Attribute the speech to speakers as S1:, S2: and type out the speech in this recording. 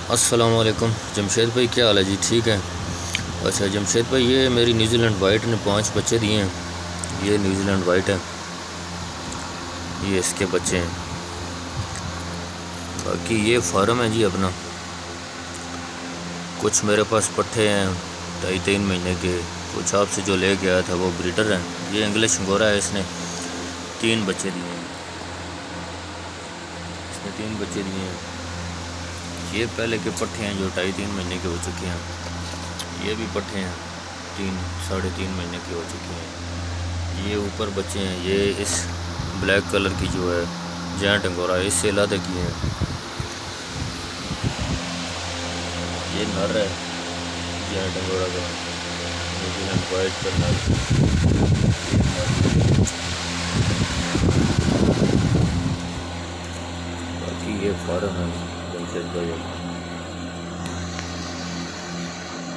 S1: अस्सलाम वालेकुम जमशेद भाई, क्या हाल है जी? ठीक है। अच्छा जमशेद भाई, ये मेरी न्यूजीलैंड वाइट ने 5 बच्चे दिए हैं। ये न्यूजीलैंड वाइट है, ये इसके बच्चे हैं। बाकी ये फार्म है जी अपना। कुछ मेरे पास पट्ठे हैं 2.5-3 महीने के। कुछ आपसे जो ले गया था वो ब्रीडर है। ये इंग्लिश अंगोरा है, इसने 3 बच्चे दिए हैं। इसने 3 बच्चे दिए हैं। ये पहले के पट्ठे हैं जो 2.5-3 महीने के हो चुके हैं। ये भी पट्ठे हैं 3-3.5 महीने के हो चुके हैं। ये ऊपर बच्चे हैं, ये इस ब्लैक कलर की जो है जेंट अंगोरा, इससे अलग की है। ये नर है जेंट अंगोरा का, न्यूजीलैंड वाइट का नर। बाकी ये फार्म है जमशेद भाई।